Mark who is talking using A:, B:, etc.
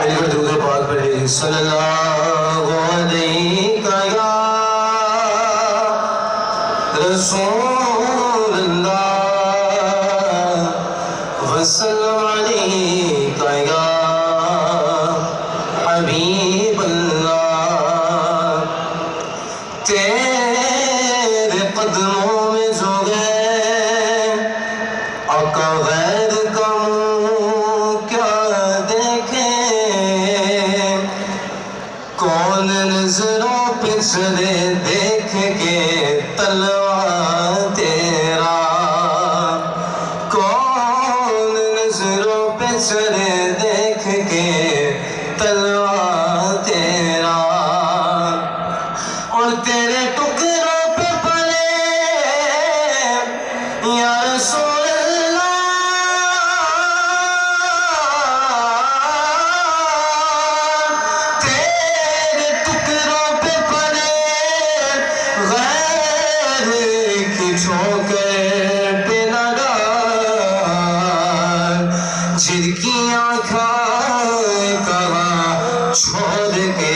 A: میری گھر درود پاک پڑھے صلی اللہ علیہ یا رسول اللہ وسلم علیہ یا حبیب اللہ تیرے قدموں میں جو گئے آقا غیر کا منہ کیا دیکھیں کون نظروں پہ چلے دیکھ کے تلوار تیرا کون نظروں پہ چلے دیکھ کے تلوار تیرا اور تیرے ٹکڑوں پہ پلے یا رسول اللہ تیرے ٹکڑوں پہ پلے غیر کی ٹھوکر پہ نہ ڈال جن کی آنکھیں کہاں چھوڑ کے